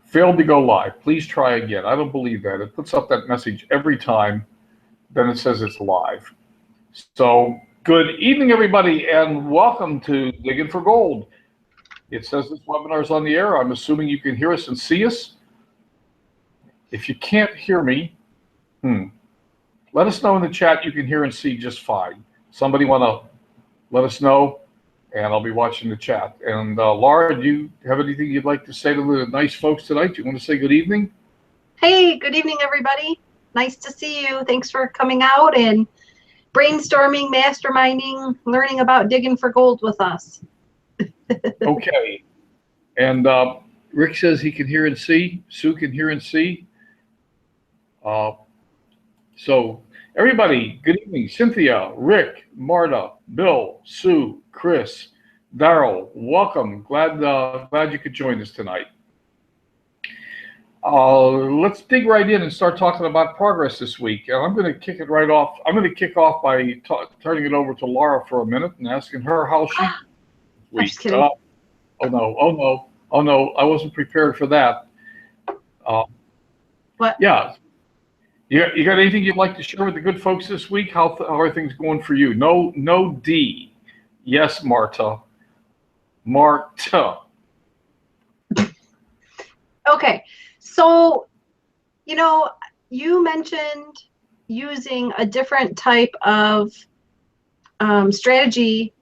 Failed to go live. Please try again. I don't believe that. It puts up that message every time. Then it says it's live. So good evening, everybody, and welcome to Diggin For Gold. It says this webinar is on the air. I'm assuming you can hear us and see us. If you can't hear me, let us know in the chat you can hear and see just fine. Somebody want to let us know, and I'll be watching the chat. And Laura, do you have anything you'd like to say to the nice folks tonight? Do you want to say good evening? Hey, good evening, everybody. Nice to see you. Thanks for coming out and brainstorming, masterminding, learning about digging for gold with us. Okay. And Rick says he can hear and see. Sue can hear and see. So everybody, good evening. Cynthia, Rick, Marta, Bill, Sue, Chris, Daryl, welcome. Glad you could join us tonight. Let's dig right in and start talking about progress this week. And I'm going to kick it right off. I'm going to kick off by turning it over to Laura for a minute and asking her how she. I'm just kidding. Oh no! I wasn't prepared for that. What? Yeah. You got anything you'd like to share with the good folks this week? How are things going for you? No D. Yes, Marta. Okay, so you mentioned using a different type of strategy.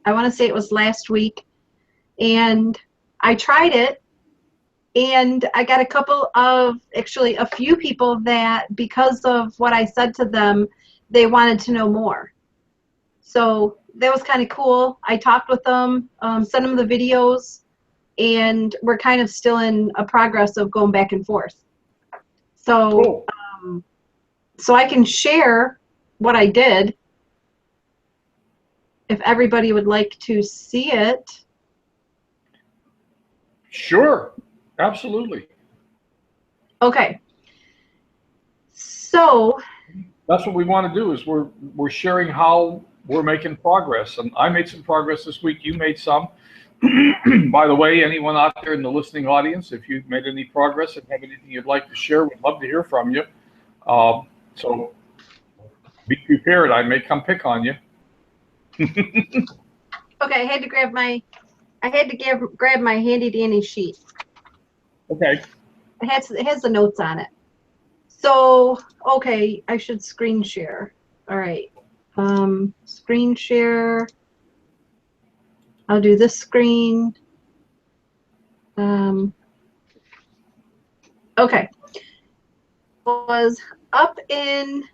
I want to say it was last week, and I tried it. And I got a few people that, because of what I said to them, they wanted to know more. So that was kind of cool. I talked with them, sent them the videos, and we're kind of still in a progress of going back and forth. So, cool. So I can share what I did if everybody would like to see it. Sure. Absolutely. Okay. So that's what we want to do, is we're sharing how we're making progress. And I made some progress this week. You made some. By the way, anyone out there in the listening audience, if you've made any progress and have anything you'd like to share, we'd love to hear from you. So be prepared. I may come pick on you. Okay, I had to grab my handy dandy sheet. Okay. It has the notes on it. So, okay, I should screen share. All right. Screen share. I'll do this screen. Okay. Was up in,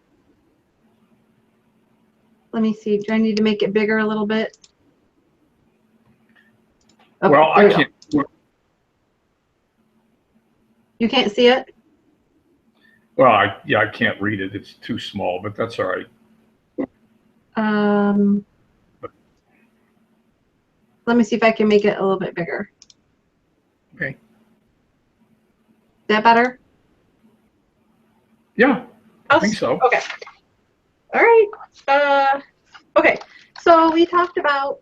let me see, do I need to make it bigger a little bit? Okay, well, I can't. You can't see it? Well, I can't read it. It's too small, but that's all right. Let me see if I can make it a little bit bigger. Okay. Is that better? Yeah, I think so. Okay. All right. Okay. So we talked about.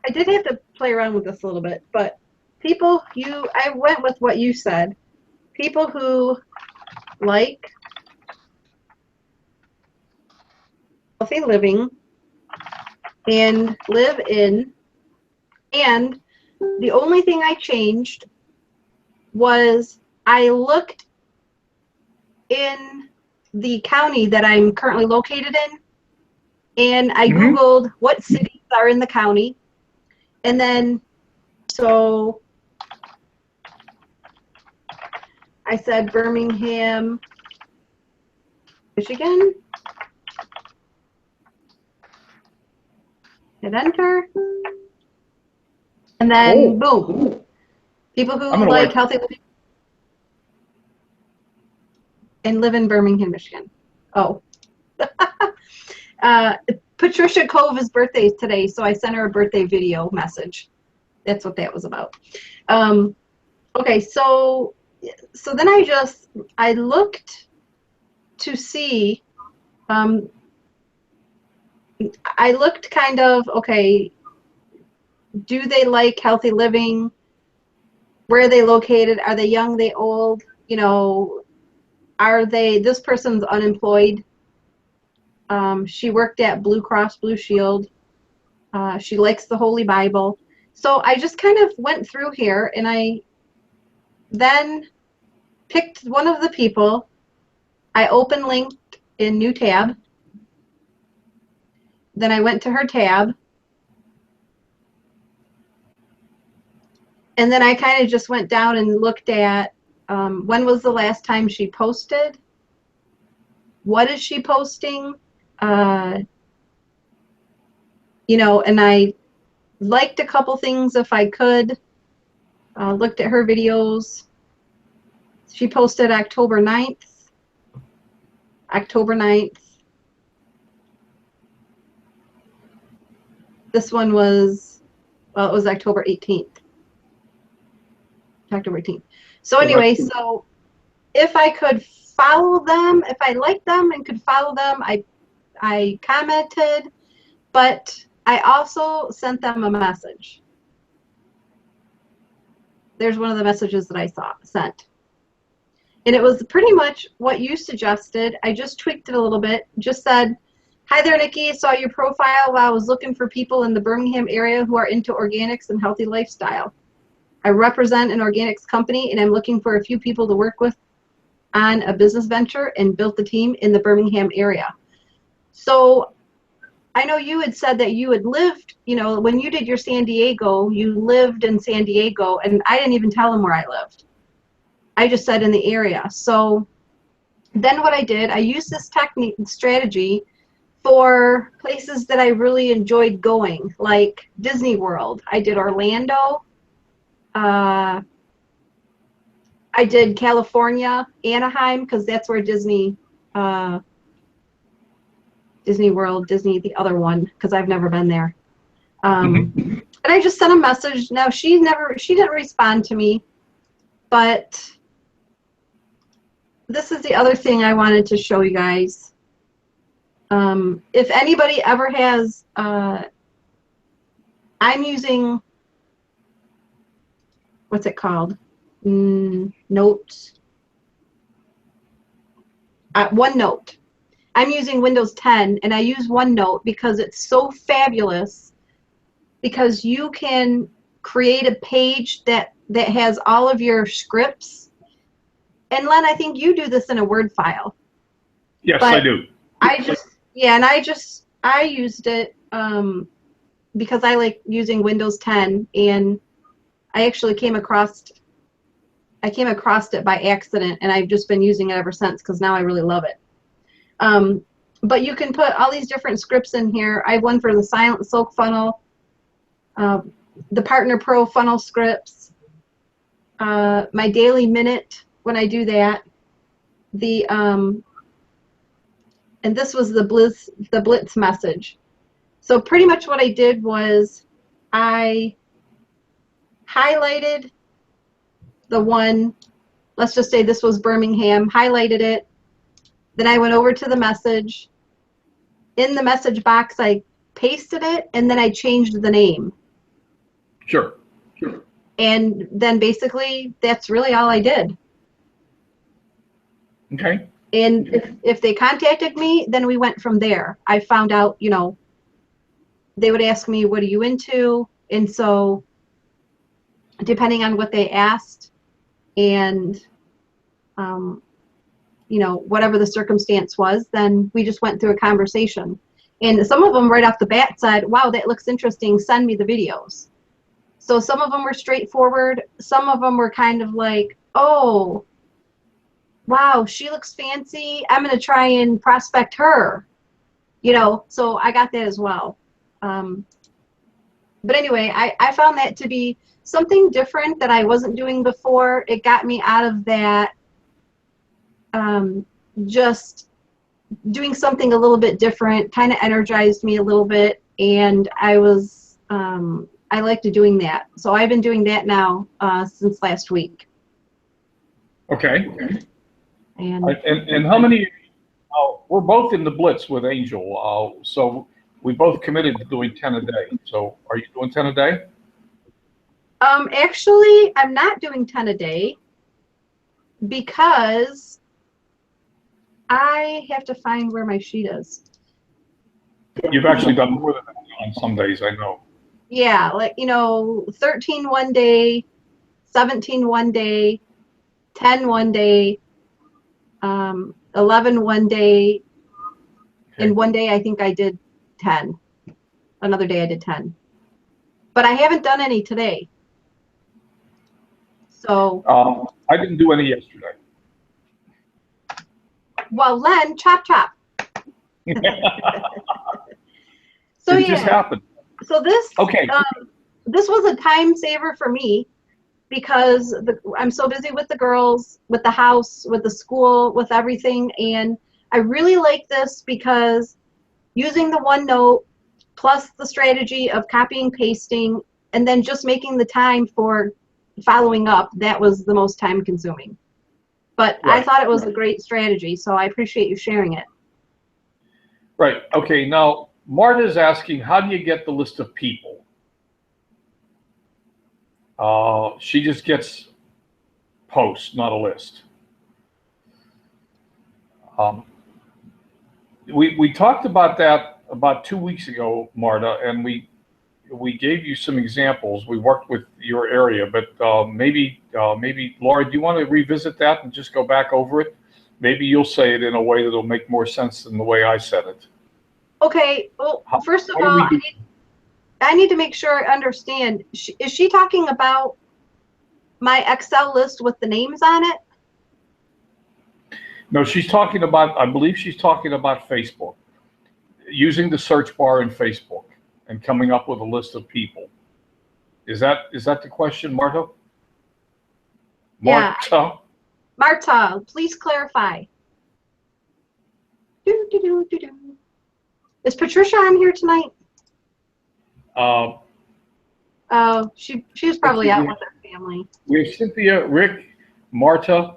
I did have to play around with this a little bit, but I went with what you said. People who like healthy living and live in, and the only thing I changed was I looked in the county that I'm currently located in, and I Googled what cities are in the county, and then so I said Birmingham, Michigan. Hit enter. And then boom. People who like healthy living and live in Birmingham, Michigan. Oh. Patricia Cove's birthday is today, so I sent her a birthday video message. That's what that was about. Okay, so then I looked to see, I looked kind of, okay, do they like healthy living? Where are they located? Are they young? They old? You know, are they, this person's unemployed. She worked at Blue Cross Blue Shield. She likes the Holy Bible. So I just kind of went through here, and I then picked one of the people. I open linked in new tab. Then I went to her tab. And then I kind of just went down and looked at when was the last time she posted? What is she posting? You know, and I liked a couple things if I could. Looked at her videos. She posted October 9th. October 9th. This one was, well, it was October 18th. October 18th. So anyway, so if I could follow them, if I liked them and could follow them, I commented, but I also sent them a message. There's one of the messages that I sent. And it was pretty much what you suggested. I just tweaked it a little bit. Just said, hi there, Nikki. Saw your profile while I was looking for people in the Birmingham area who are into organics and healthy lifestyle. I represent an organics company, and I'm looking for a few people to work with on a business venture, and built the team in the Birmingham area. So I know you had said that you had lived, you know, when you did your San Diego, you lived in San Diego, and I didn't even tell them where I lived. I just said in the area. So then what I did, I used this technique and strategy for places that I really enjoyed going, like Disney World. I did Orlando. I did California, Anaheim, because that's where Disney World, Disney, the other one, because I've never been there. And I just sent a message. Now she didn't respond to me, but this is the other thing I wanted to show you guys. If anybody ever has, I'm using, what's it called? Notes. OneNote. I'm using Windows 10, and I use OneNote because it's so fabulous, because you can create a page that has all of your scripts. And Len, I think you do this in a Word file. Yes, I do. I used it because I like using Windows 10, and I actually came across it by accident, and I've just been using it ever since because now I really love it. But you can put all these different scripts in here. I have one for the Silent Soak funnel, the Partner Pro funnel scripts, my daily minute when I do that, and this was the Blitz message. So pretty much what I did was I highlighted the one, let's just say this was Birmingham, highlighted it, then I went over to the message. In the message box, I pasted it, and then I changed the name. Sure. And then basically, that's really all I did. Okay. And if they contacted me, then we went from there. I found out, you know, they would ask me, what are you into? And so depending on what they asked and, you know, whatever the circumstance was, then we just went through a conversation. And some of them right off the bat said, wow, that looks interesting. Send me the videos. So some of them were straightforward. Some of them were kind of like, oh, wow, she looks fancy. I'm going to try and prospect her. You know, so I got that as well. But anyway, I found that to be something different that I wasn't doing before. It got me out of that just doing something a little bit different, kind of energized me a little bit, and I liked doing that. So I've been doing that now since last week. Okay. And how many? We're both in the Blitz with Angel, so we both committed to doing 10 a day. So are you doing 10 a day? Actually, I'm not doing 10 a day because I have to find where my sheet is. You've actually done more than that on some days, I know. Yeah, like, 13 one day, 17 one day, 10 one day, 11 one day, and one day I think I did 10. Another day I did 10. But I haven't done any today. So, I didn't do any yesterday. well, Len, chop chop. So It just happened. So this Okay. This was a time saver for me because I'm so busy with the girls, with the house, with the school, with everything, and I really like this because using the OneNote plus the strategy of copying, pasting, and then just making the time for following up, that was the most time consuming. But Right. I thought it was a great strategy, so I appreciate you sharing it. Right. Okay. Now, Marta's asking, how do you get the list of people? She just gets posts, not a list. We talked about that about 2 weeks ago, Marta, and we gave you some examples. We worked with your area, but maybe Laura, do you want to revisit that and just go back over it? Maybe you'll say it in a way that'll make more sense than the way I said it. Okay. Well, first of all, I need to make sure I understand. Is she talking about my Excel list with the names on it? No, she's talking about, I believe she's talking about Facebook, using the search bar in Facebook and coming up with a list of people. Is that the question, Marta? Yeah. Marta? Marta, please clarify. Is Patricia on here tonight? Oh, she was probably out with her family. We have Cynthia, Rick, Marta,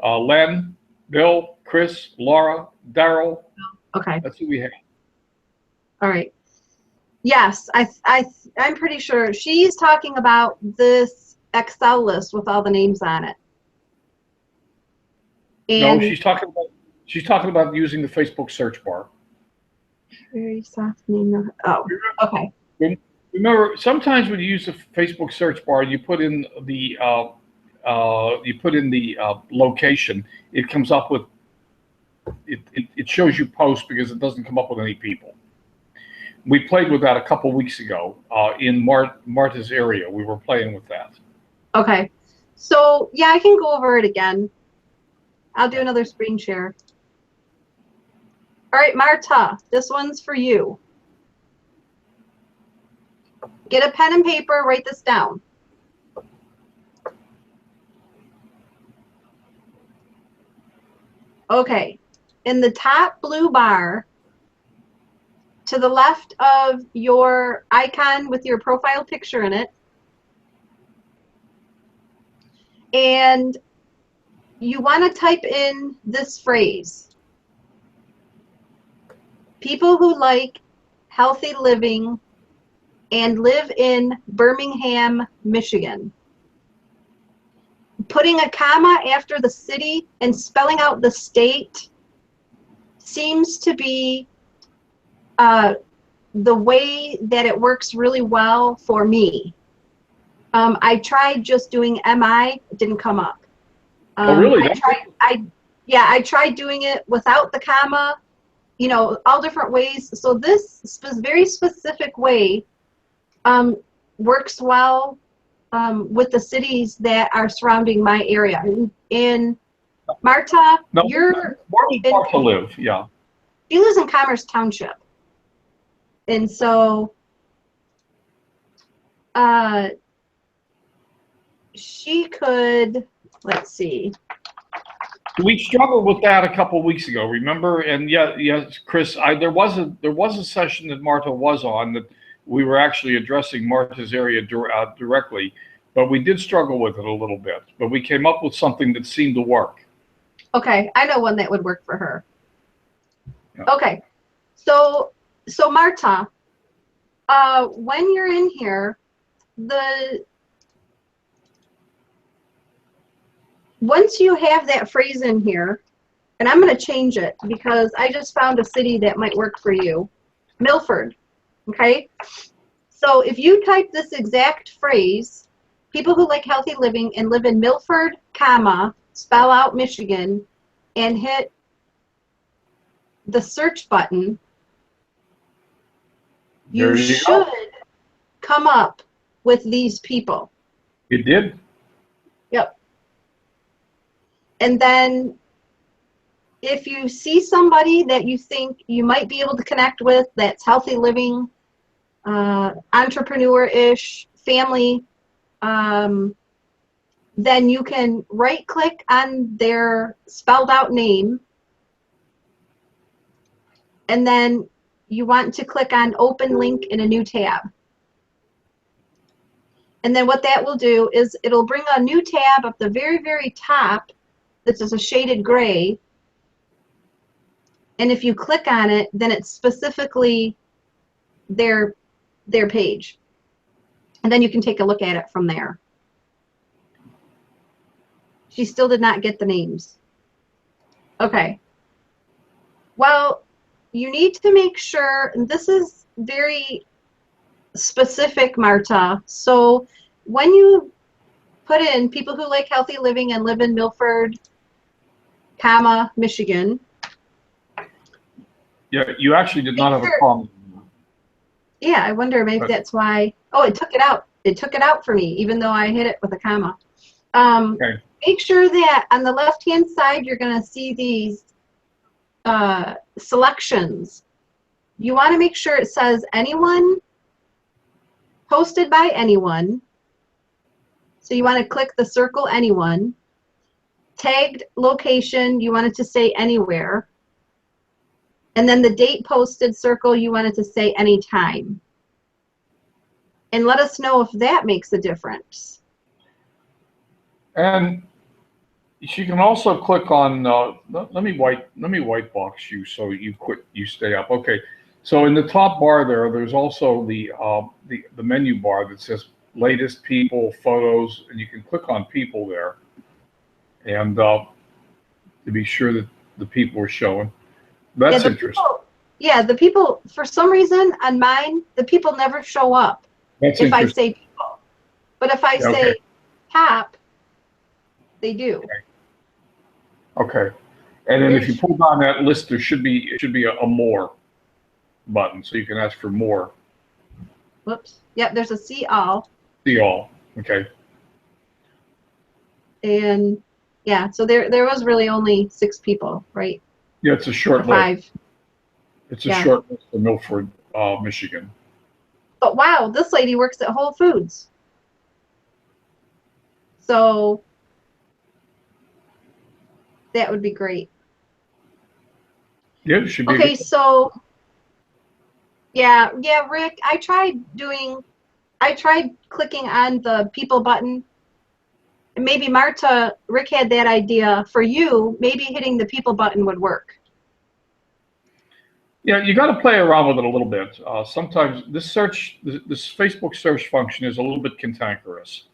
Len, Bill, Chris, Laura, Daryl. Okay. That's who we have. All right. Yes, I'm pretty sure she's talking about this Excel list with all the names on it. And no, she's talking about using the Facebook search bar. Very soft name. Oh, okay. Remember, sometimes when you use the Facebook search bar, you put in the location. It comes up with it shows you posts because it doesn't come up with any people. We played with that a couple weeks ago in Marta's area. We were playing with that. Okay. So, yeah, I can go over it again. I'll do another screen share. All right, Marta, this one's for you. Get a pen and paper, write this down. Okay. In the top blue bar, to the left of your icon with your profile picture in it, and you want to type in this phrase: people who like healthy living and live in Birmingham, Michigan. Putting a comma after the city and spelling out the state seems to be the way that it works really well for me. I tried just doing MI, it didn't come up. Oh, really? I tried doing it without the comma, all different ways. So this very specific way works well with the cities that are surrounding my area. In Marta, where does Marta live? Yeah. She lives in Commerce Township. And so she could, let's see. We struggled with that a couple of weeks ago, remember? And yes, Chris, there was a session that Marta was on that we were actually addressing Marta's area directly, but we did struggle with it a little bit. But we came up with something that seemed to work. Okay, I know one that would work for her. Yeah. Okay, so Marta, when you're in here, the once you have that phrase in here, and I'm going to change it because I just found a city that might work for you. Milford, okay? So if you type this exact phrase, people who like healthy living and live in Milford, comma, spell out Michigan, and hit the search button, you should come up with these people. It did? Yep. And then if you see somebody that you think you might be able to connect with that's healthy living, entrepreneur-ish, family, then you can right-click on their spelled out name, and then you want to click on Open Link in a new tab. And then what that will do is it'll bring a new tab up the very, very top that's just a shaded gray. And if you click on it, then it's specifically their page. And then you can take a look at it from there. She still did not get the names. Okay. Well, you need to make sure, and this is very specific, Marta. So when you put in people who like healthy living and live in Milford, comma, Michigan. Yeah, you actually did not have a problem. Yeah, I wonder maybe that's why. Oh, it took it out. It took it out for me, even though I hit it with a comma. Okay. Make sure that on the left-hand side, you're going to see these selections. You want to make sure it says anyone, posted by anyone. So you want to click the circle anyone. Tagged location, you want it to say anywhere. And then the date posted circle, you want it to say anytime. And let us know if that makes a difference. And she can also click on. Let me white box you so you stay up. Okay. So in the top bar there's also the menu bar that says latest people, photos, and you can click on people there, and to be sure that the people are showing. That's interesting. The people, for some reason on mine, the people never show up. That's if I say people. But if I say top, they do. Okay. And then if you pull down that list, it should be a more button, so you can ask for more. Whoops. Yep, there's a see all. See all. Okay. And yeah, so there was really only 6 people, right? Yeah, it's a short list. 5. It's a short list of Milford, Michigan. But wow, this lady works at Whole Foods. So that would be great. Yeah, it should be. Okay, so yeah, Rick, I tried clicking on the people button. And maybe Marta, Rick had that idea for you. Maybe hitting the people button would work. Yeah, you got to play around with it a little bit. Sometimes this Facebook search function is a little bit cantankerous.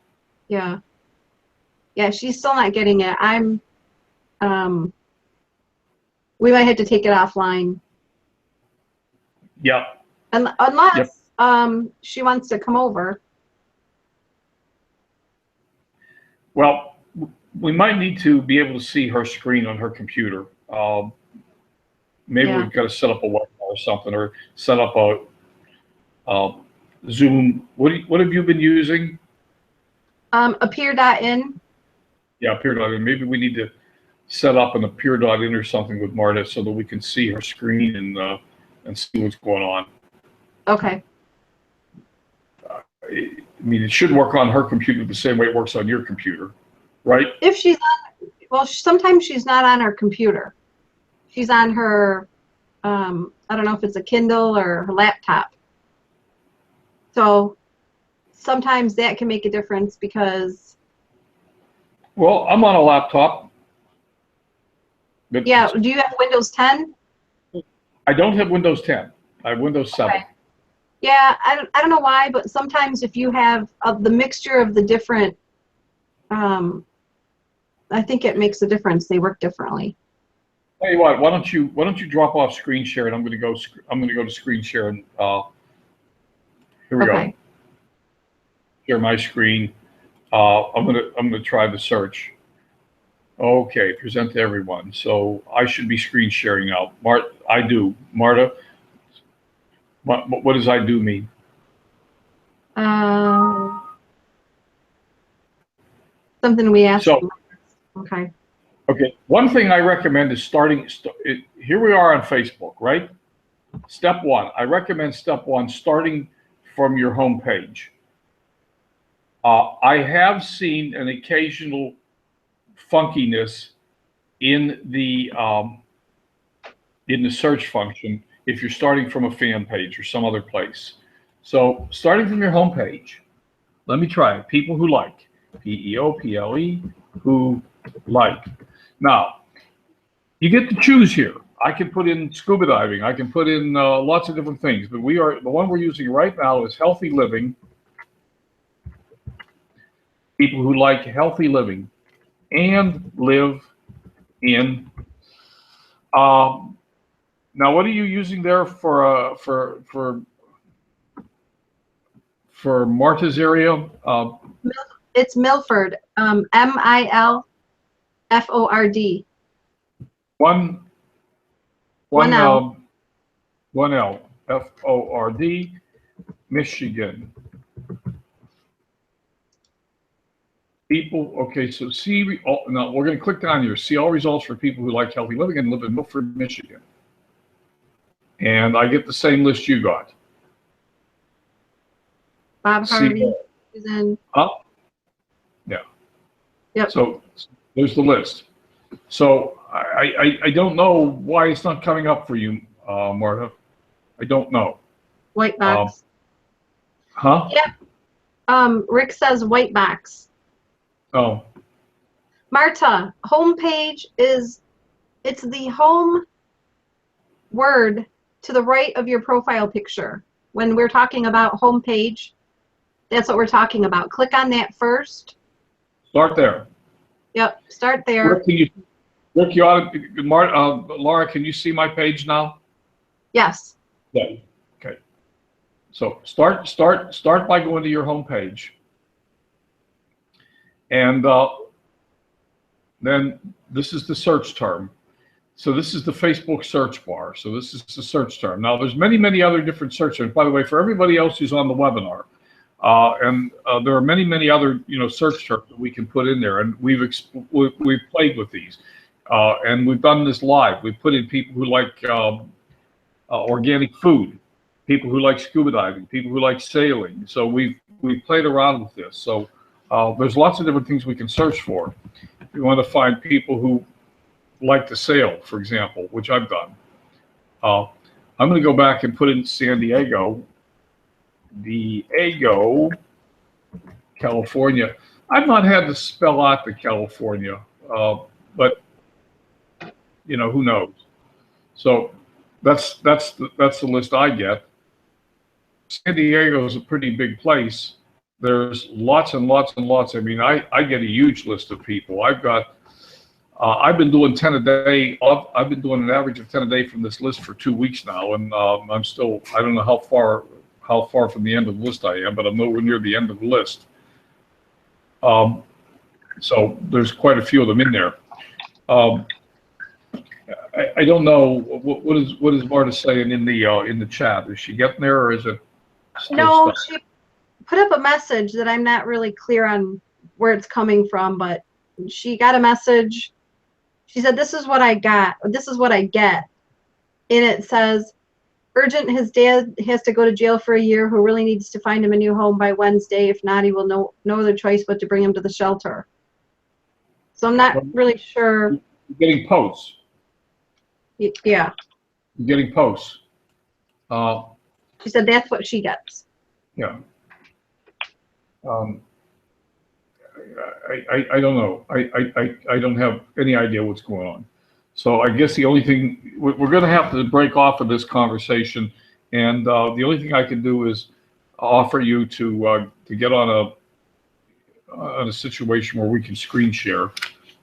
Yeah. Yeah, she's still not getting it. We might have to take it offline. Yeah. Unless she wants to come over. Well, we might need to be able to see her screen on her computer. Maybe we've got to set up a webinar or something, or set up a Zoom. What have you been using? Appear.in. Yeah, Appear.in. Maybe we need to set up an Appear.in or something with Marta so that we can see her screen and see what's going on. Okay. I mean, it should work on her computer the same way it works on your computer, right? If she's on, well, sometimes she's not on her computer. She's on her, I don't know if it's a Kindle or her laptop. So sometimes that can make a difference because. Well, I'm on a laptop. Yeah, do you have Windows 10? I don't have Windows 10. I have Windows 7. Okay. Yeah, I don't know why, but sometimes if you have the mixture of the different I think it makes a difference. They work differently. Tell you what, why don't you drop off screen share, and I'm going to go to screen share, and here we go. Share my screen. I'm gonna try the search. Okay, present to everyone. So I should be screen sharing now. I do. Marta, what does I do mean? Something we asked. So, okay. Okay. One thing I recommend is here we are on Facebook, right? Step one. I recommend step one, starting from your home page. I have seen an occasional funkiness in the search function if you're starting from a fan page or some other place. So starting from your home page, let me try it. People who like, P-E-O-P-L-E, who like. Now, you get to choose here. I can put in scuba diving. I can put in lots of different things, but the one we're using right now is healthy living. People who like healthy living and live in. Now, what are you using there for Marta's area? It's Milford. M-I-L-F-O-R-D. One L. F-O-R-D, Michigan. People, okay, so now we're going to click down here, see all results for people who like healthy living and live in Milford, Michigan. And I get the same list you got. Bob Harvey is in. Yeah. Yep. So there's the list. So I don't know why it's not coming up for you, Marta. I don't know. White box. Huh? Yeah. Rick says white box. Oh. Marta, homepage it's the home word to the right of your profile picture. When we're talking about homepage, that's what we're talking about. Click on that first. Start there. Yep, start there. Rick, you ought to, Laura, can you see my page now? Yes. Yeah. Okay. So start by going to your home page. And then this is the search term. So this is the Facebook search bar. So this is the search term. Now there's many other different search terms. By the way, for everybody else who's on the webinar, there are many other search terms that we can put in there, and we've played with these, and we've done this live. We've put in people who like organic food, people who like scuba diving, people who like sailing. So we've played around with this. So there's lots of different things we can search for. We want to find people who like to sail, for example, which I've done. I'm going to go back and put in San Diego, California. I've not had to spell out the California, but who knows? So that's the list I get. San Diego is a pretty big place. There's lots and lots and lots. I mean, I get a huge list of people. I've been doing 10 a day. I've been doing an average of 10 a day from this list for 2 weeks now, and I'm still, I don't know how far from the end of the list I am, but I'm nowhere near the end of the list. So there's quite a few of them in there. I don't know what is Marta saying in the chat. Is she getting there, or is it still No, stuck? she put up a message that I'm not really clear on where it's coming from, but she got a message. She said, "This is what I got. This is what I get," and it says, "Urgent. His dad has to go to jail for a year. Who really needs to find him a new home by Wednesday. If not, he will no other choice but to bring him to the shelter." So I'm not really sure. You're getting posts. Yeah. You're getting posts. She said that's what she gets. Yeah. I don't know. I don't have any idea what's going on. So I guess the only thing we're going to have to break off of this conversation, and the only thing I can do is offer you to get on a situation where we can screen share.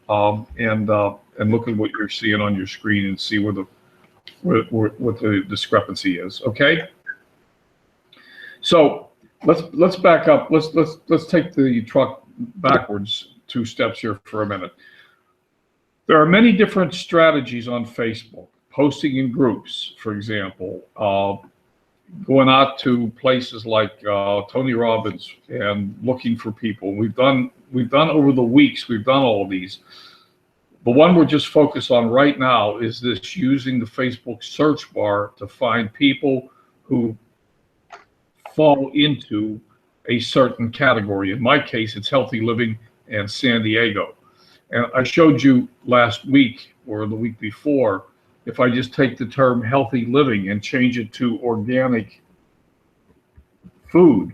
and look at what you're seeing on your screen and see what the discrepancy is. Okay. So let's back up. Let's take the truck backwards 2 steps here for a minute. There are many different strategies on Facebook. Posting in groups, for example, going out to places like Tony Robbins and looking for people. We've done over the weeks. We've done all of these. The one we're just focused on right now is this: using the Facebook search bar to find people who fall into a certain category. In my case, it's healthy living and San Diego. And I showed you last week or the week before, if I just take the term healthy living and change it to organic food,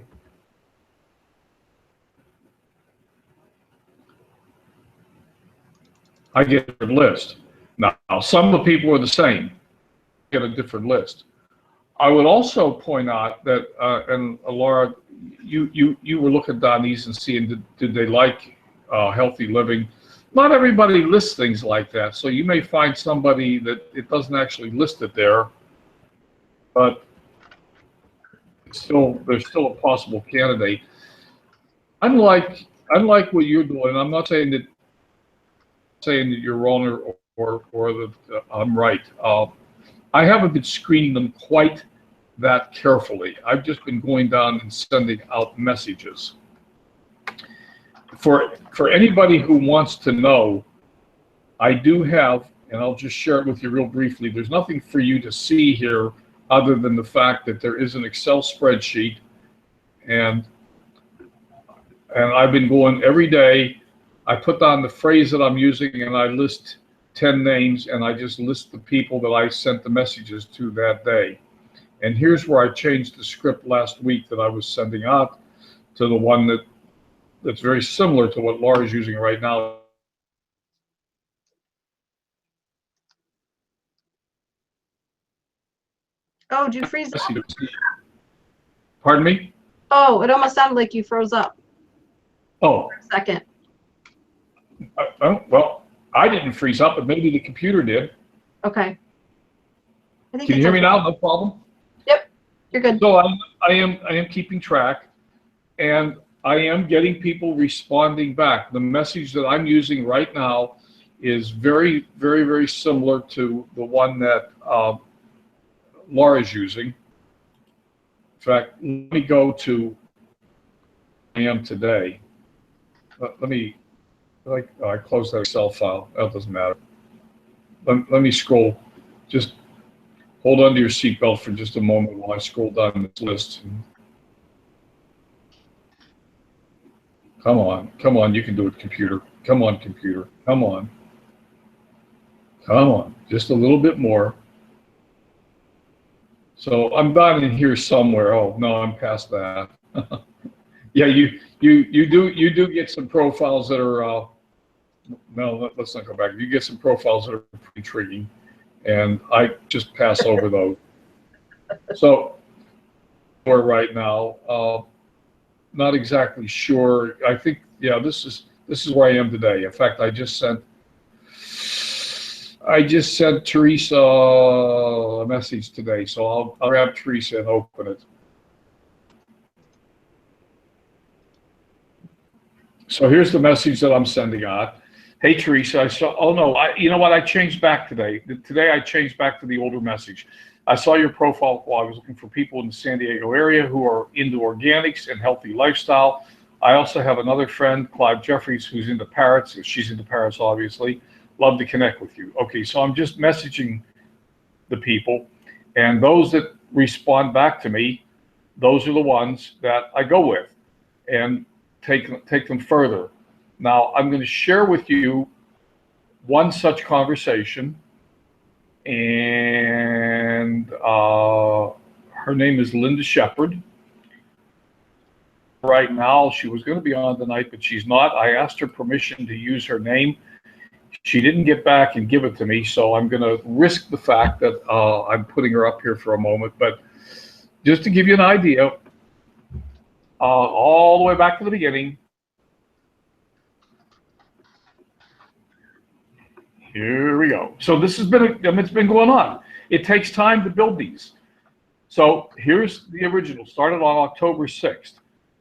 I get a different list. Now, some of the people are the same, get a different list. I would also point out that, and Laura, you were looking down these and seeing, did they like healthy living? Not everybody lists things like that. So you may find somebody that it doesn't actually list it there, but there's still a possible candidate. Unlike what you're doing, I'm not saying that you're wrong or that I'm right. I haven't been screening them quite that carefully. I've just been going down and sending out messages. For anybody who wants to know, I do have, and I'll just share it with you real briefly. There's nothing for you to see here other than the fact that there is an Excel spreadsheet, and I've been going every day. I put down the phrase that I'm using, and I list 10 names, and I just list the people that I sent the messages to that day. And here's where I changed the script last week that I was sending out to the one that's very similar to what Laura's using right now. Oh, did you freeze up? Pardon me? Oh, it almost sounded like you froze up. Oh. For a second. Well, I didn't freeze up, but maybe the computer did. Okay. I think Can you hear me now? No problem? Yep, you're good. So I am keeping track, and I am getting people responding back. The message that I'm using right now is very, very, very similar to the one that Laura's using. In fact, let me go to I am today. Let me, I closed that Excel file. That doesn't matter. Let me scroll. Just hold on to your seatbelt for just a moment while I scroll down this list. Come on, you can do it, computer. Come on, computer, come on. Come on, just a little bit more. So I'm down in here somewhere. Oh, no, I'm past that. Yeah, you do get some profiles that are, no, let's not go back. You get some profiles that are pretty intriguing, and I just pass over those. So we're right now. Not exactly sure. I think, yeah, this is where I am today. In fact, I just sent Teresa a message today, so I'll grab Teresa and open it. So here's the message that I'm sending out. Hey, Teresa, I saw, oh no, you know what? I changed back today. Today I changed back to the older message. I saw your profile while I was looking for people in the San Diego area who are into organics and healthy lifestyle. I also have another friend, Clive Jeffries, who's into parrots. She's into parrots, obviously. Love to connect with you. Okay, so I'm just messaging the people, and those that respond back to me, those are the ones that I go with and take them further. Now, I'm going to share with you one such conversation, and her name is Linda Shepard. Right now, she was going to be on tonight, but she's not. I asked her permission to use her name. She didn't get back and give it to me, so I'm going to risk the fact that I'm putting her up here for a moment. But just to give you an idea, all the way back to the beginning, Here we go. So this has been, it's been going on. It takes time to build these. So here's the original, started on October 6th.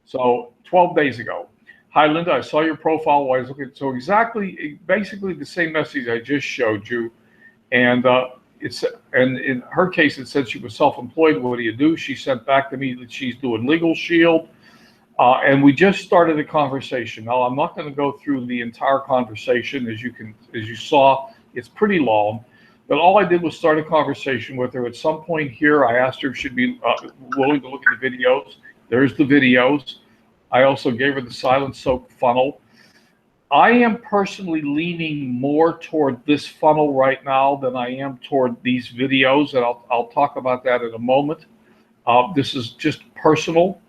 So 12 days ago. Hi, Linda, I saw your profile while I was looking. So exactly, basically the same message I just showed you. And and in her case, it said she was self-employed. What do you do? She sent back to me that she's doing Legal Shield. And we just started a conversation. Now, I'm not going to go through the entire conversation. As you saw, it's pretty long. But all I did was start a conversation with her. At some point here, I asked her if she'd be willing to look at the videos. There's the videos. I also gave her the silent soak funnel. I am personally leaning more toward this funnel right now than I am toward these videos, and I'll talk about that in a moment. This is just personal.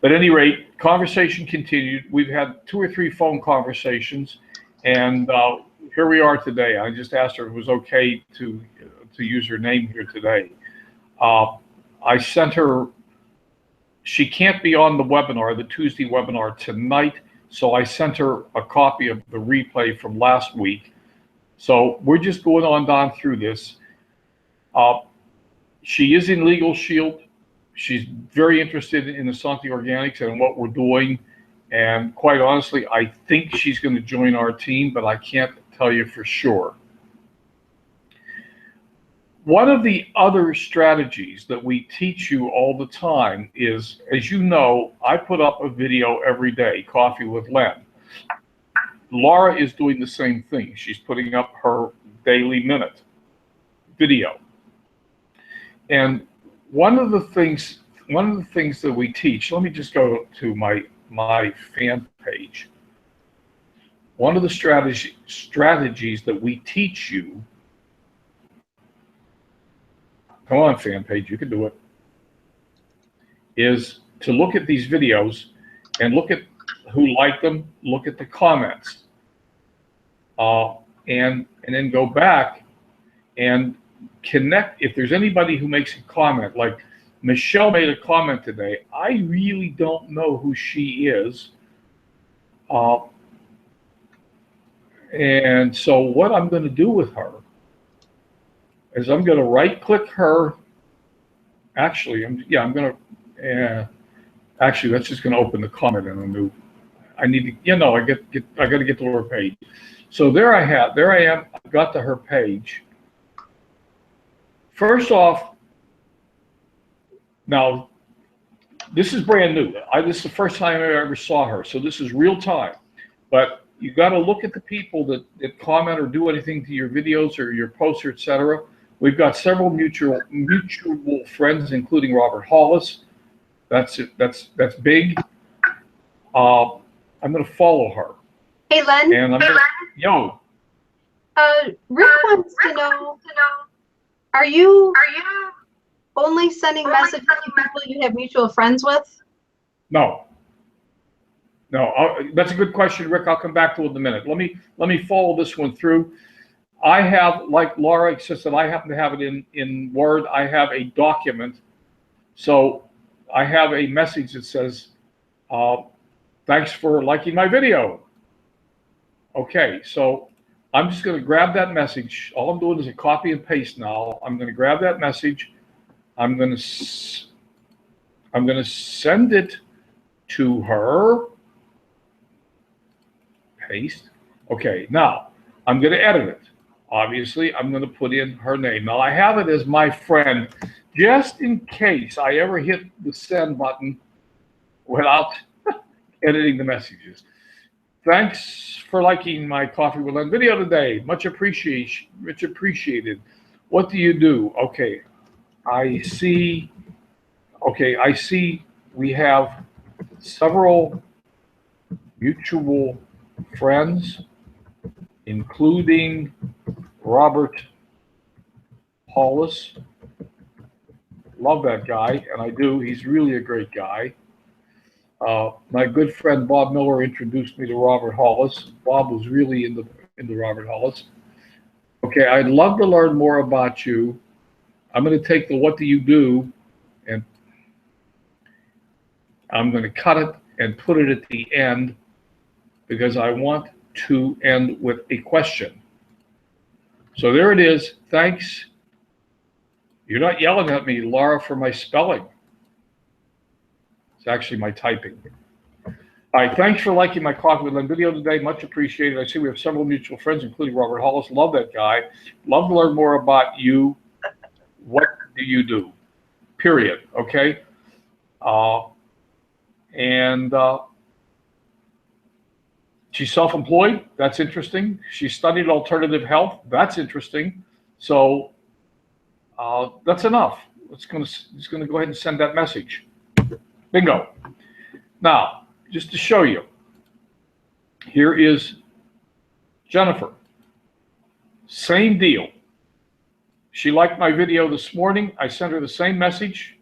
But at any rate, conversation continued. We've had 2 or 3 phone conversations, and here we are today. I just asked her if it was okay to use her name here today. I sent her, she can't be on the webinar, the Tuesday webinar tonight, so I sent her a copy of the replay from last week. So we're just going on down through this. She is in Legal Shield. She's very interested in Asante Organics and what we're doing. And quite honestly, I think she's going to join our team, but I can't tell you for sure. One of the other strategies that we teach you all the time is, as you know, I put up a video every day, Coffee with Len. Laura is doing the same thing. She's putting up her daily minute video. And one of the things that we teach, let me just go to my fan page. One of the strategies that we teach you, come on fan page, you can do it, is to look at these videos and look at who liked them, look at the comments, and then go back and connect. If there's anybody who makes a comment, like Michelle made a comment today, I really don't know who she is. And so what I'm going to do with her is I'm going to right-click her. Actually, I'm going to. Actually, that's just going to open the comment in a new. I need to. You know, I got to get to her page. So there I am. I got to her page. First off, now this is brand new. This is the first time I ever saw her, so this is real time. But you got to look at the people that comment or do anything to your videos or your posts, etc. We've got several mutual friends, including Robert Hollis. That's it. That's big. I'm going to follow her. Hey, Len. And I'm gonna, yo. Rick wants to know, are you only sending messages to people you have mutual friends with? No. That's a good question, Rick. I'll come back to it in a minute. Let me follow this one through. I have, like Laura said, I happen to have it in Word. I have a document. So I have a message that says, thanks for liking my video. Okay, so I'm just going to grab that message. All I'm doing is a copy and paste now. I'm going to grab that message. I'm going to send it to her. Paste. Okay, now I'm going to edit it. Obviously, I'm going to put in her name. Now, I have it as my friend, just in case I ever hit the send button without editing the messages. Thanks for liking my Coffee with Len video today. Much appreciated. What do you do? Okay, I see we have several mutual friends, including Robert Hollis. Love that guy, and I do. He's really a great guy. My good friend Bob Miller introduced me to Robert Hollis. Bob was really into Robert Hollis. Okay, I'd love to learn more about you. I'm going to take the what do you do, and I'm going to cut it and put it at the end because I want to end with a question. So there it is. Thanks. You're not yelling at me, Laura, for my spelling. It's actually my typing. All right, thanks for liking my Coffee with Len video today. Much appreciated. I see we have several mutual friends, including Robert Hollis. Love that guy. Love to learn more about you. What do you do? Period. Okay? She's self-employed. That's interesting. She studied alternative health. That's interesting. So that's enough. Just going to go ahead and send that message. Bingo. Now, just to show you, here is Jennifer. Same deal. She liked my video this morning. I sent her the same message,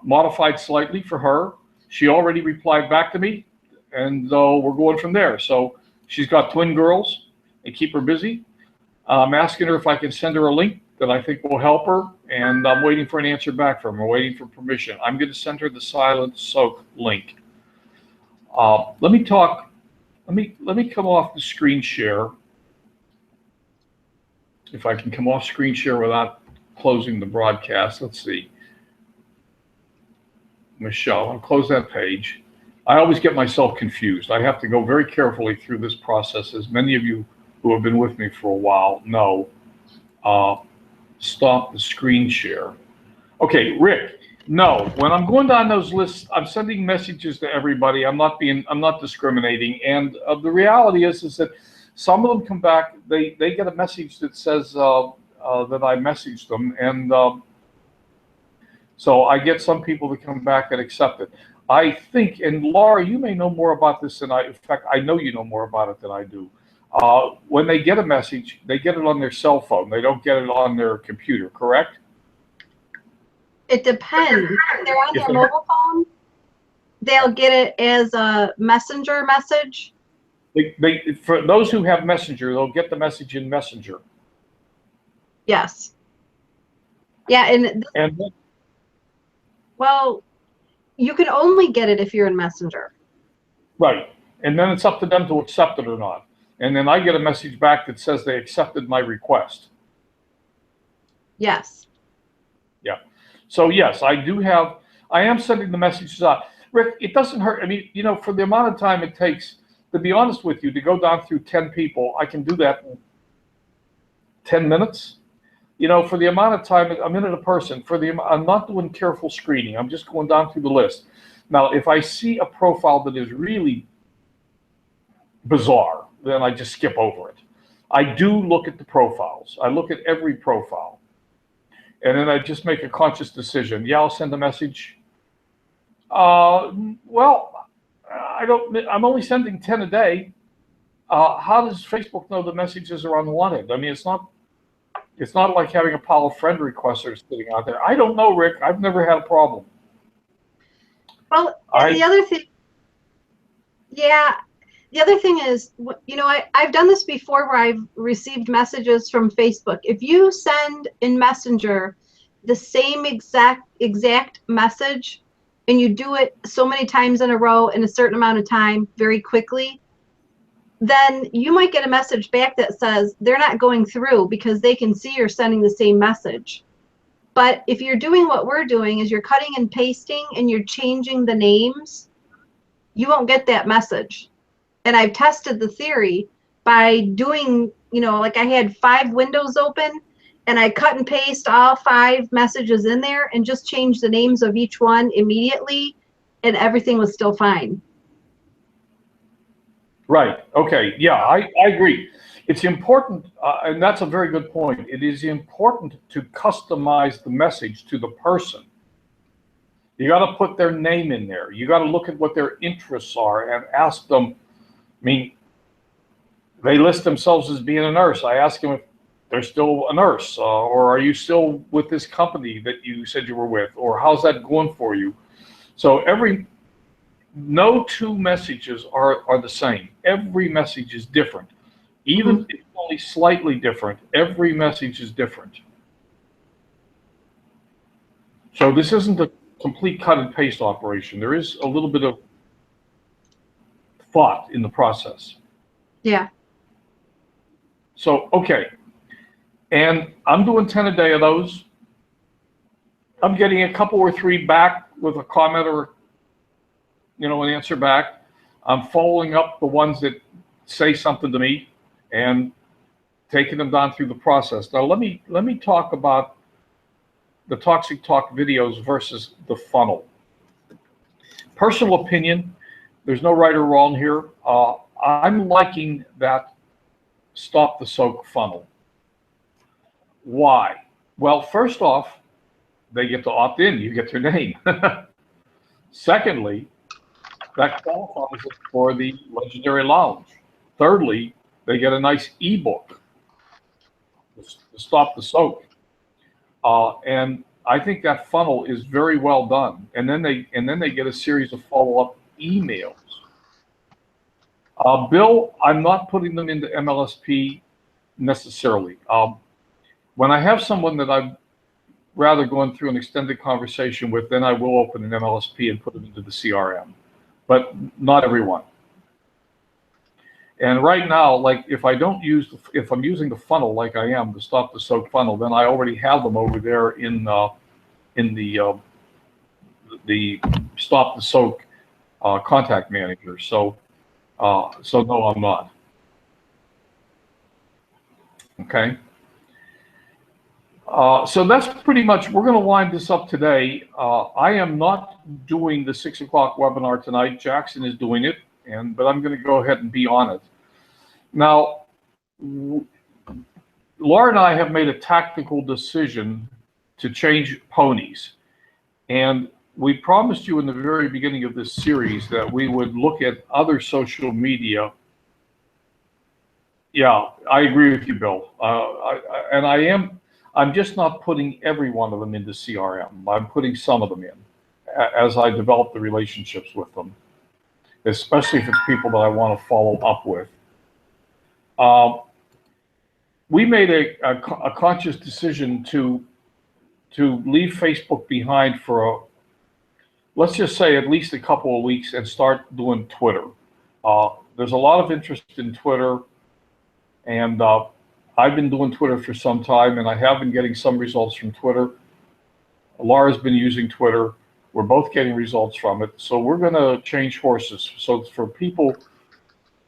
modified slightly for her. She already replied back to me, and we're going from there. So she's got twin girls. They keep her busy. I'm asking her if I can send her a link that I think will help her, and I'm waiting for an answer back from her. I'm waiting for permission. I'm going to send her the Silent Soak link. Let me talk. Let me come off the screen share. If I can come off screen share without closing the broadcast. Let's see. Michelle, I'll close that page. I always get myself confused. I have to go very carefully through this process, as many of you who have been with me for a while know. Stop the screen share. Okay, Rick. No, when I'm going down those lists, I'm sending messages to everybody. I'm not discriminating. And the reality is that some of them come back. They get a message that says that I messaged them, and so I get some people that come back and accept it. I think, and Laura, you may know more about this than I. In fact, I know you know more about it than I do. When they get a message, they get it on their cell phone. They don't get it on their computer, correct? It depends. If they're on their mobile phone, they'll get it as a messenger message. For those who have Messenger, they'll get the message in Messenger. Yes. Yeah, and well, you can only get it if you're in Messenger. Right, and then it's up to them to accept it or not. And then I get a message back that says they accepted my request. Yes. Yeah. So yes, I am sending the messages out. Rick, it doesn't hurt. I mean, for the amount of time it takes, to be honest with you, to go down through 10 people, I can do that in 10 minutes. For the amount of time, a minute a person, I'm not doing careful screening. I'm just going down through the list. Now, if I see a profile that is really bizarre, then I just skip over it. I do look at the profiles. I look at every profile. And then I just make a conscious decision. Yeah, I'll send a message. Well, I'm only sending 10 a day. How does Facebook know the messages are unwanted? I mean, it's not like having a pile of friend requests that are sitting out there. I don't know, Rick. I've never had a problem. Well, the other thing, yeah, the other thing is, I've done this before where I've received messages from Facebook. If you send in Messenger the same exact message, and you do it so many times in a row in a certain amount of time very quickly, then you might get a message back that says they're not going through because they can see you're sending the same message. But if you're doing what we're doing, is you're cutting and pasting and you're changing the names, you won't get that message. And I've tested the theory by doing, like I had 5 windows open, and I cut and paste all 5 messages in there and just changed the names of each one immediately, and everything was still fine. Right. Okay. Yeah, I agree. It's important, and that's a very good point. It is important to customize the message to the person. You got to put their name in there. You got to look at what their interests are and ask them. I mean, they list themselves as being a nurse. I ask them if they're still a nurse, or are you still with this company that you said you were with, or how's that going for you? So no 2 messages are the same. Every message is different. Even if it's only slightly different, every message is different. So this isn't a complete cut and paste operation. There is a little bit of thought in the process. Yeah. So, okay. And I'm doing 10 a day of those. I'm getting a couple or three back with a comment or, an answer back. I'm following up the ones that say something to me and taking them down through the process. Now let me talk about the Toxic Talk videos versus the funnel. Personal opinion, there's no right or wrong here. I'm liking that Stop the Soak funnel. Why? Well, first off, they get to opt in. You get their name. Secondly, that qualifies it for the Legendary Lounge. Thirdly, they get a nice ebook to Stop the Soak. And I think that funnel is very well done. And then they get a series of follow-up emails. Bill, I'm not putting them into MLSP necessarily. When I have someone that I've rather going through an extended conversation with, then I will open an MLSP and put them into the CRM, but not everyone. And right now, like if I'm using the funnel like I am, the Stop the Soak funnel, then I already have them over there in the Stop the Soak contact manager. So no, I'm not. Okay. So that's pretty much, we're going to wind this up today. I am not doing the 6 o'clock webinar tonight. Jackson is doing it, but I'm going to go ahead and be on it. Now, Laura and I have made a tactical decision to change ponies. And we promised you in the very beginning of this series that we would look at other social media. Yeah, I agree with you, Bill. I'm just not putting every one of them into CRM. I'm putting some of them in as I develop the relationships with them, especially if it's people that I want to follow up with. We made a conscious decision to leave Facebook behind for let's just say at least a couple of weeks and start doing Twitter. There's a lot of interest in Twitter, and I've been doing Twitter for some time, and I have been getting some results from Twitter. Laura's been using Twitter. We're both getting results from it. So we're going to change horses. So for people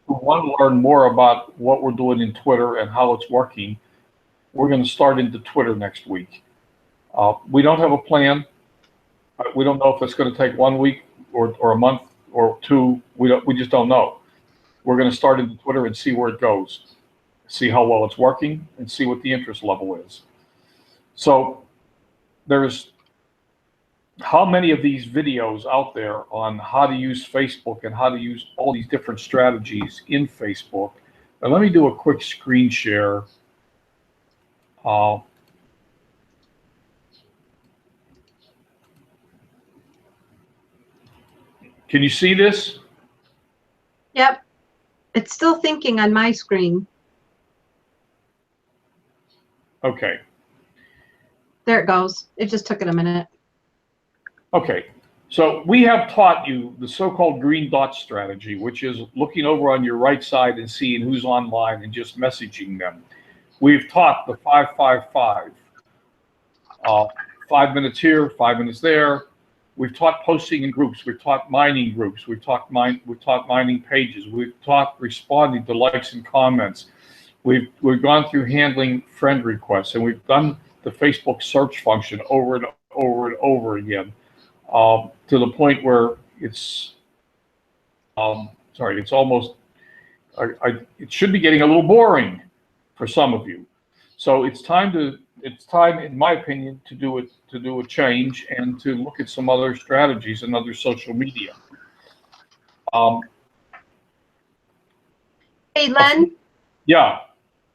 who want to learn more about what we're doing in Twitter and how it's working, we're going to start into Twitter next week. We don't have a plan. We don't know if it's going to take 1 week or a month or two. We just don't know. We're going to start into Twitter and see where it goes. See how well it's working, and see what the interest level is. So there's how many of these videos out there on how to use Facebook and how to use all these different strategies in Facebook. And let me do a quick screen share. Can you see this? Yep. It's still thinking on my screen. Okay. There it goes. It just took it a minute. Okay. So we have taught you the so-called green dot strategy, which is looking over on your right side and seeing who's online and just messaging them. We've taught the 5-5-5. 5 minutes here, 5 minutes there. We've taught posting in groups. We've taught mining groups. We've taught mining pages. We've taught responding to likes and comments. We've gone through handling friend requests, and we've done the Facebook search function over and over and over again, to the point where it's it's almost it should be getting a little boring for some of you. So it's time, in my opinion, to do a change and to look at some other strategies and other social media. Hey, Len. Yeah.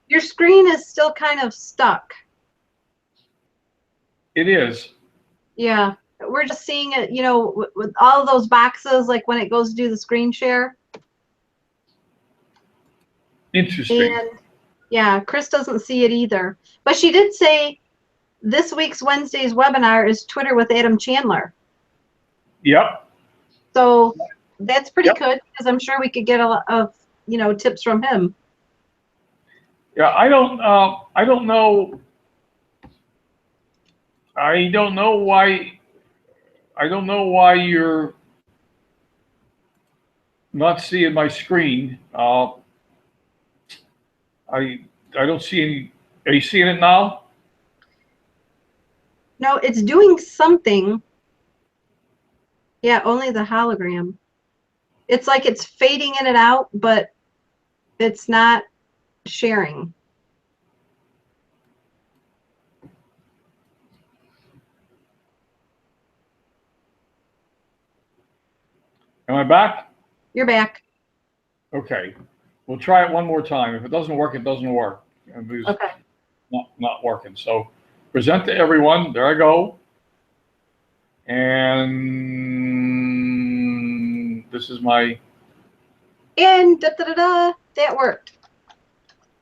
Your screen is still kind of stuck. It is. Yeah, we're just seeing it, with all those boxes, like when it goes to do the screen share. Interesting. And yeah, Chris doesn't see it either. But she did say this week's Wednesday's webinar is Twitter with Adam Chandler. Yep. So that's pretty good, because I'm sure we could get a lot of, tips from him. Yeah, I don't know. I don't know why. I don't know why you're not seeing my screen. I don't see any. Are you seeing it now? No, it's doing something. Yeah, only the hologram. It's like it's fading in and out, but it's not sharing. Am I back? You're back. Okay. We'll try it one more time. If it doesn't work, it doesn't work. It's Okay. not working. So present to everyone. There I go. And this is my. And that worked.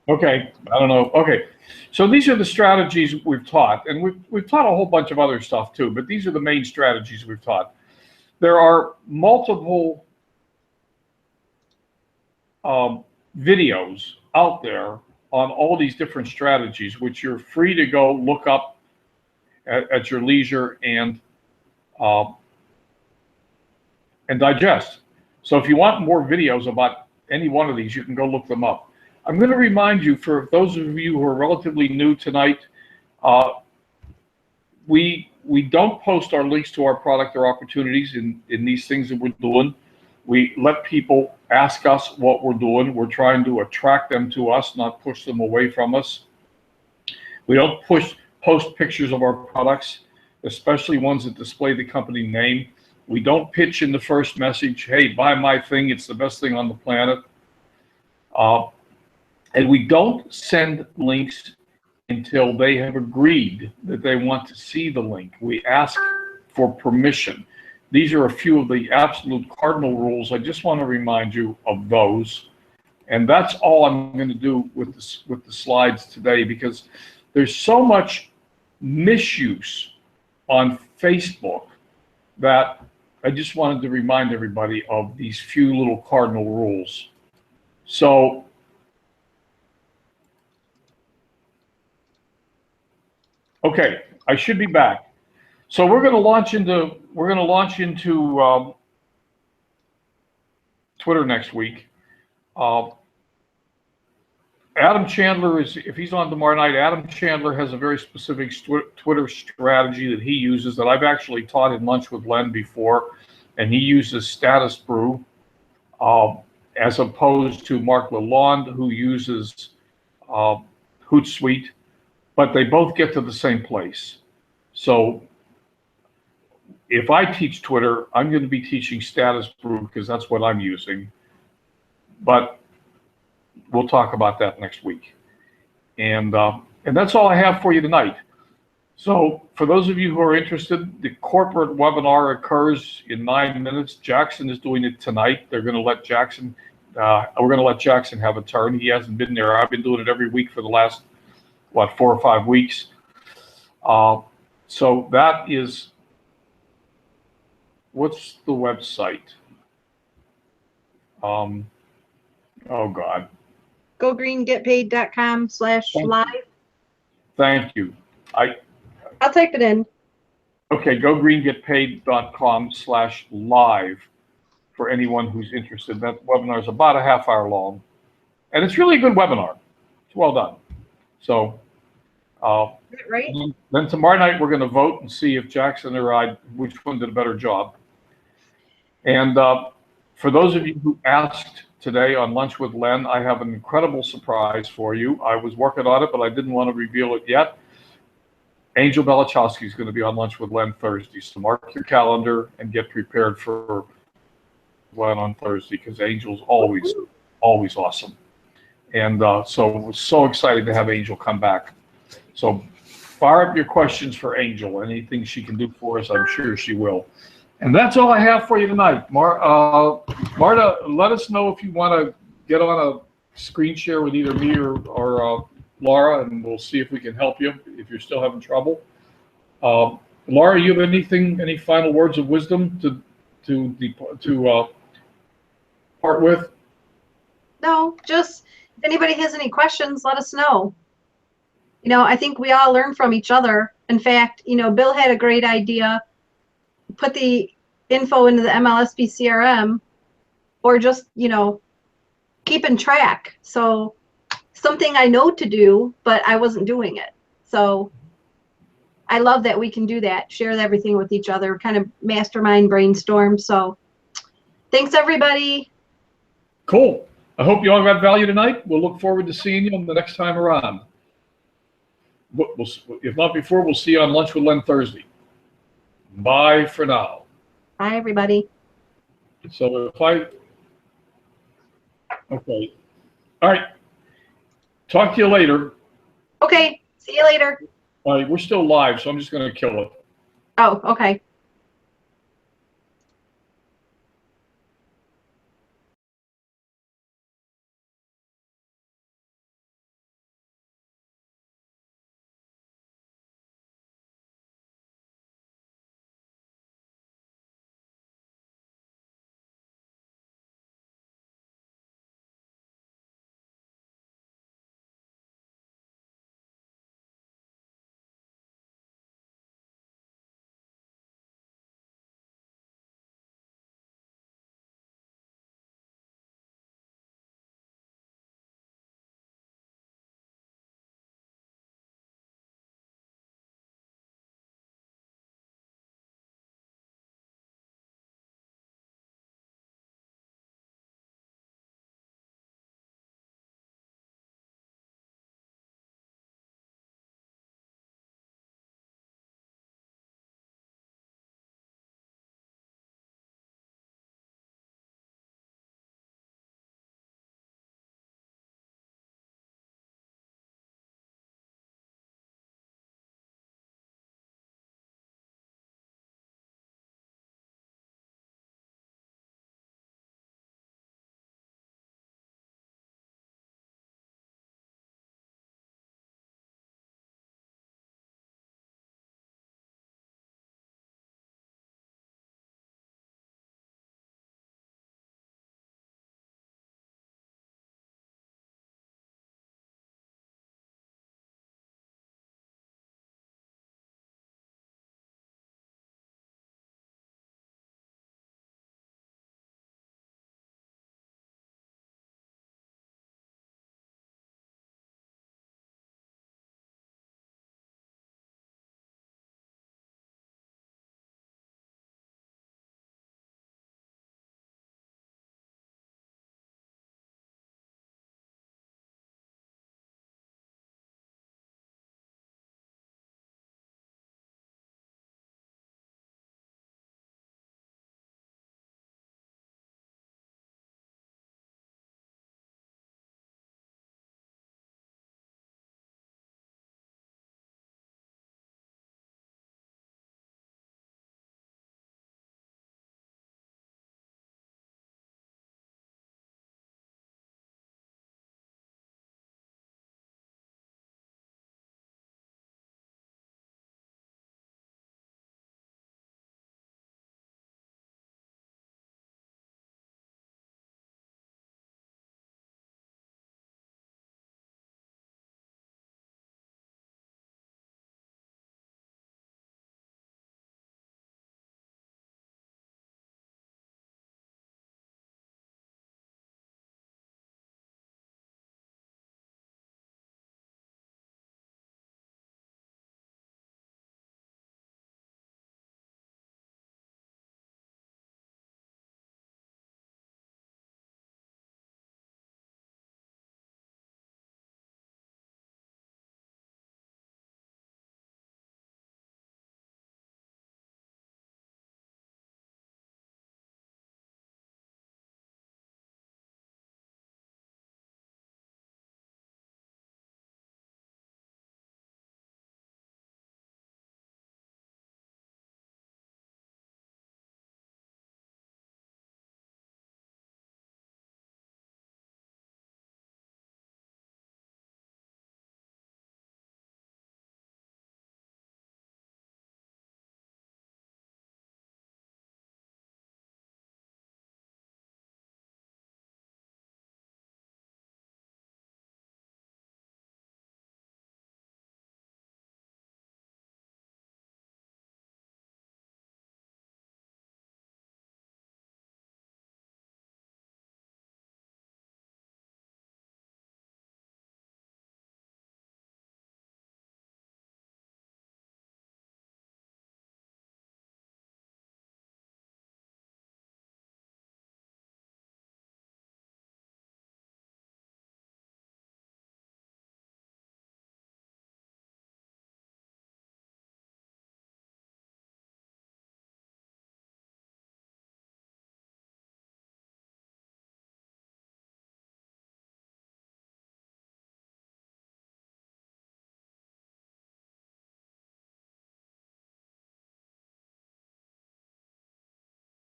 Okay. I don't know. Okay. So these are the strategies we've taught, and we've taught a whole bunch of other stuff too. But these are the main strategies we've taught. There are multiple videos out there on all these different strategies, which you're free to go look up at your leisure uh, and digest. So if you want more videos about any one of these, you can go look them up. I'm going to remind you, for those of you who are relatively new tonight, uh, we don't post our links to our product or opportunities in these things that we're doing. We let people ask us what we're doing. We're trying to attract them to us, not push them away from us. We don't post pictures of our products, especially ones that display the company name. We don't pitch in the first message, hey, buy my thing, it's the best thing on the planet. And we don't send links until they have agreed that they want to see the link. We ask for permission. These are a few of the absolute cardinal rules. I just want to remind you of those. And that's all I'm going to do with the slides today, because there's so much misuse on Facebook that I just wanted to remind everybody of these few little cardinal rules. So okay, I should be back. So we're going to launch into Twitter next week. Adam Chandler is, if he's on tomorrow night, Adam Chandler has a very specific Twitter strategy that he uses that I've actually taught in Lunch with Len before, and he uses Status Brew as opposed to Mark Lalonde, who uses Hootsuite, but they both get to the same place. So if I teach Twitter, I'm going to be teaching Status Brew because that's what I'm using. But we'll talk about that next week. And that's all I have for you tonight. So for those of you who are interested, the corporate webinar occurs in 9 minutes. Jackson is doing it tonight. They're going to let Jackson, we're going to let Jackson have a turn. He hasn't been there. I've been doing it every week for the last, 4 or 5 weeks. So that is, what's the website? Oh God. GoGreenGetPaid.com/live. Thank you. I'll type it in. Okay, gogreengetpaid.com/live for anyone who's interested. That webinar is about a half hour long, and it's really a good webinar. It's well done. So, Right? then tomorrow night we're going to vote and see if Jackson or I, which one did a better job. And for those of you who asked today on Lunch with Len, I have an incredible surprise for you. I was working on it, but I didn't want to reveal it yet. Angel Belichowski is going to be on Lunch with Len Thursday, so mark your calendar and get prepared for Len on Thursday, because Angel's always awesome. And so we're so excited to have Angel come back. So fire up your questions for Angel. Anything she can do for us, I'm sure she will. And that's all I have for you tonight. Marta, let us know if you want to get on a screen share with either me or Laura, and we'll see if we can help you if you're still having trouble. Laura, you have any final words of wisdom to part with? No, just if anybody has any questions, let us know. You know, I think we all learn from each other. In fact, you know, Bill had a great idea. Put the info into the MLSP CRM, or just, you know, keeping track. So something I know to do, but I wasn't doing it. So I love that we can do that, share everything with each other, kind of mastermind brainstorm. So thanks, everybody. Cool. I hope you all got value tonight. We'll look forward to seeing you the next time around. If not before, we'll see you on Lunch with Len Thursday. Bye for now. Bye, everybody. So okay. All right. Talk to you later. Okay. See you later. All right. We're still live, so I'm just going to kill it. Oh, okay.